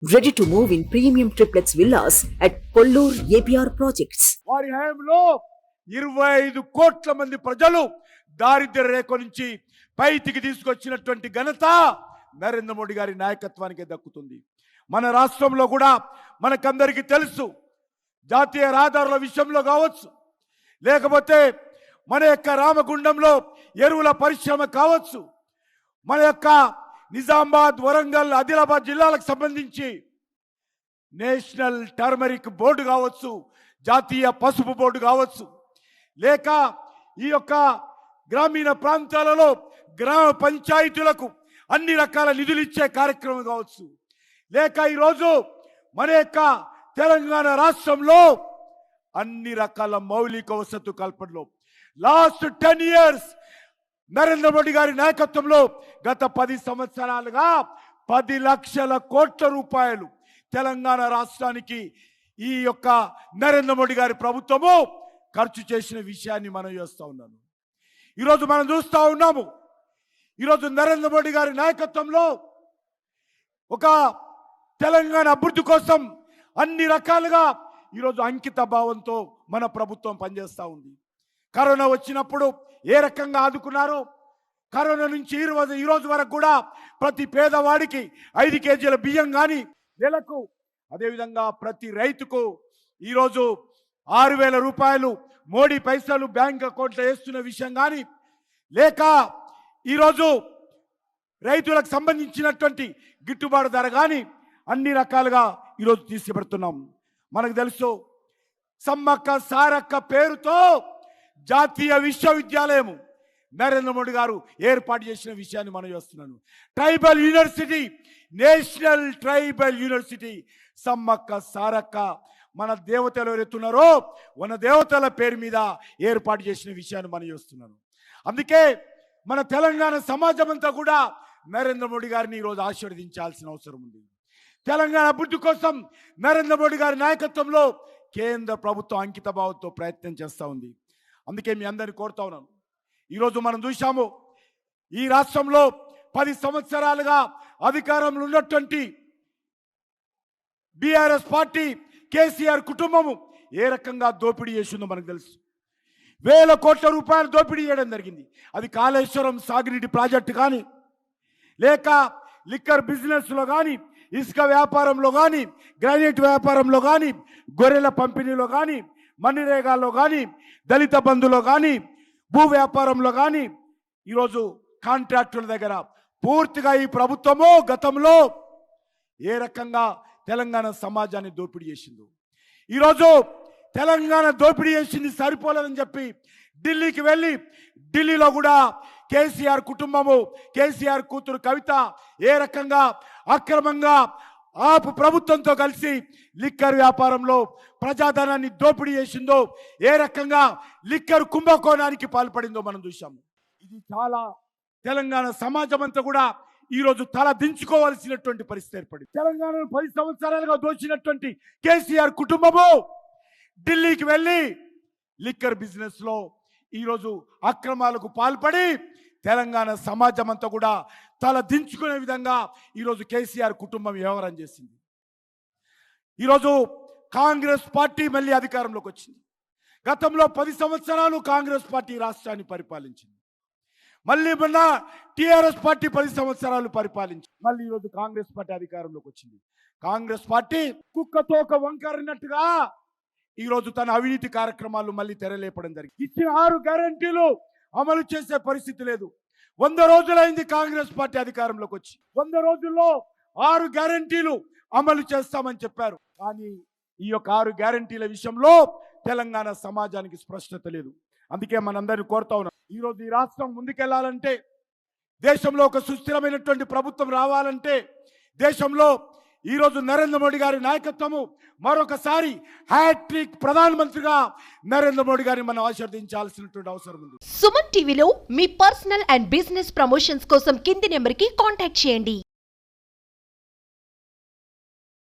Ready to move in premium triplex villas at Kollur APR projects. వారి హయాంలో 25 కోట్ల మంది ప్రజలు దారిద్ర్య రేఖ నుంచి పైకి తీసుకొచ్చినటువంటి ఘనత నరేంద్ర మోడీ గారి నాయకత్వానికి దక్కుతుంది. మన రాష్ట్రంలో కూడా మనకందరికీ తెలుసు, జాతీయ రహదారుల విషయంలో కావచ్చు, లేకపోతే మన యొక్క రామగుండంలో ఎరువుల పరిశ్రమ కావచ్చు, మన యొక్క నిజామాబాద్, వరంగల్, ఆదిలాబాద్ జిల్లాలకు సంబంధించి నేషనల్ టర్మరిక్ బోర్డు కావచ్చు, జాతీయ పసుపు బోర్డు కావచ్చు, లేక ఈ యొక్క గ్రామీణ ప్రాంతాలలో గ్రామ పంచాయతీలకు అన్ని రకాల నిధులు ఇచ్చే కార్యక్రమం కావచ్చు, లేక ఈరోజు మన యొక్క తెలంగాణ రాష్ట్రంలో అన్ని రకాల మౌలిక వసతు కల్పనలో లాస్ట్ 10 years నరేంద్ర మోడీ గారి నాయకత్వంలో గత 10 సంవత్సరాలుగా 10 లక్షల కోట్ల రూపాయలు తెలంగాణ రాష్ట్రానికి ఈ యొక్క నరేంద్ర మోడీ గారి ప్రభుత్వము ఖర్చు చేసిన విషయాన్ని మనం చేస్తూ ఉన్నాము. ఈరోజు మనం చూస్తూ ఉన్నాము, ఈరోజు నరేంద్ర మోడీ గారి నాయకత్వంలో ఒక తెలంగాణ అభివృద్ధి కోసం అన్ని రకాలుగా ఈరోజు అంకిత భావంతో మన ప్రభుత్వం పనిచేస్తూ ఉంది. కరోనా వచ్చినప్పుడు ఏ రకంగా ఆదుకున్నారో, కరోనా నుంచి ఈ రోజు వరకు కూడా ప్రతి పేదవాడికి 5 కేజీల బియ్యం కానీ నెలకు, అదేవిధంగా ప్రతి రైతుకు ఈరోజు 6,000 రూపాయలు మోడీ పైసలు బ్యాంక్ అకౌంట్లో వేస్తున్న విషయం కానీ, లేక ఈరోజు రైతులకు సంబంధించినటువంటి గిట్టుబాటు ధర కానీ అన్ని రకాలుగా ఈరోజు తీసుకుపెడుతున్నాం. మనకు తెలుసు, సమ్మక్క సారక్క పేరుతో జాతీయ విశ్వవిద్యాలయం నరేంద్ర మోడీ గారు ఏర్పాటు చేసిన విషయాన్ని మనం చూస్తున్నాను. Tribal university, national tribal university Sammakka Sarakka మన దేవతలు ఎవరెత్తున్నారో మన దేవతల పేరు మీద ఏర్పాటు చేసిన విషయాన్ని మనం చూస్తున్నాను. అందుకే మన తెలంగాణ సమాజం అంతా కూడా నరేంద్ర మోడీ గారిని ఈరోజు ఆశీర్వదించాల్సిన అవసరం ఉంది. తెలంగాణ అభివృద్ధి కోసం నరేంద్ర మోడీ గారి నాయకత్వంలో కేంద్ర ప్రభుత్వం అంకిత భావంతో ప్రయత్నం చేస్తూ ఉంది. అందుకే మీ అందరిని కోరుతా ఉన్నాను, ఈరోజు మనం చూశాము, ఈ రాష్ట్రంలో 10 సంవత్సరాలుగా అధికారంలో ఉన్నటువంటి బీఆర్ఎస్ పార్టీ, కేసీఆర్ కుటుంబము ఏ రకంగా దోపిడీ చేసిందో మనకు తెలుసు. 1,000 కోట్ల రూపాయలు దోపిడీ చేయడం జరిగింది. అది కాళేశ్వరం సాగునీటి ప్రాజెక్టు కానీ, లేక లిక్కర్ బిజినెస్లో కానీ, ఇసుక వ్యాపారంలో కానీ, గ్రానైట్ వ్యాపారంలో కానీ, గొర్రెల పంపిణీలో కానీ, మన్నిరేగాల్లో కానీ, దళిత బంధులో కానీ, భూ వ్యాపారంలో కానీ, ఈరోజు కాంట్రాక్టుల దగ్గర పూర్తిగా ఈ ప్రభుత్వము గతంలో ఏ రకంగా తెలంగాణ సమాజాన్ని దోపిడీ చేసిందో, ఈరోజు తెలంగాణ దోపిడీ చేసింది సరిపోలేదని చెప్పి ఢిల్లీకి వెళ్ళి, ఢిల్లీలో కూడా కేసీఆర్ కుటుంబము, కేసీఆర్ కూతురు కవిత ఏ రకంగా అక్రమంగా ఆపు ప్రభుత్వంతో కలిసి లిక్కర్ వ్యాపారంలో ప్రజాధనాన్ని దోపిడీ చేసిందో, ఏ రకంగా లిక్కర్ కుంభకోణానికి పాల్పడిందో మనం చూసాము. ఇది చాలా తెలంగాణ సమాజం అంతా కూడా ఈరోజు తల దించుకోవాల్సినటువంటి పరిస్థితి ఏర్పడింది. తెలంగాణను 10 సంవత్సరాలుగా దోచినటువంటి కేసీఆర్ కుటుంబము ఢిల్లీకి వెళ్ళి లిక్కర్ బిజినెస్లో ఈరోజు అక్రమాలకు పాల్పడి తెలంగాణ సమాజం అంతా కూడా తల దించుకునే విధంగా ఈరోజు కేసీఆర్ కుటుంబం వ్యవహారం చేసింది. ఈరోజు కాంగ్రెస్ పార్టీ మళ్ళీ అధికారంలోకి వచ్చింది. గతంలో 10 సంవత్సరాలు కాంగ్రెస్ పార్టీ రాష్ట్రాన్ని పరిపాలించింది. మళ్ళీ మొన్న టీఆర్ఎస్ పార్టీ 10 సంవత్సరాలు పరిపాలించింది. మళ్ళీ ఈరోజు కాంగ్రెస్ పార్టీ అధికారంలోకి వచ్చింది. కాంగ్రెస్ పార్టీ కుక్కతోక వంకరినట్టుగా ఈరోజు తన అవినీతి కార్యక్రమాలు మళ్ళీ తెరలేపడం జరిగింది. ఇచ్చిన 6 గ్యారంటీలు అమలు చేసే పరిస్థితి లేదు. 100 రోజులైంది కాంగ్రెస్ పార్టీ అధికారంలోకి వచ్చి. 100 రోజుల్లో 6 గ్యారంటీలు అమలు చేస్తామని చెప్పారు. కానీ ఈ యొక్క 6 గ్యారంటీల విషయంలో తెలంగాణ సమాజానికి స్పష్టత లేదు. అందుకే మనందరినీ కోరుతా ఉన్నాం, ఈరోజు ఈ రాష్ట్రం ముందుకెళ్లాలంటే, దేశంలో ఒక సుస్థిరమైనటువంటి ప్రభుత్వం రావాలంటే, దేశంలో ఈరోజు నరేంద్ర మోడీ గారి నాయకత్వము మరొకసారి హ్యాట్రిక్ ప్రధానమంత్రిగా నరేంద్ర మోడీ గారిని మనం ఆశీర్వదించాల్సినటువంటి అవసరం ఉంది. సుమన్ టీవీలో మీ పర్సనల్ అండ్ బిజినెస్ ప్రమోషన్స్ కోసం కింది నెంబర్కి కాంటాక్ట్ చేయండి.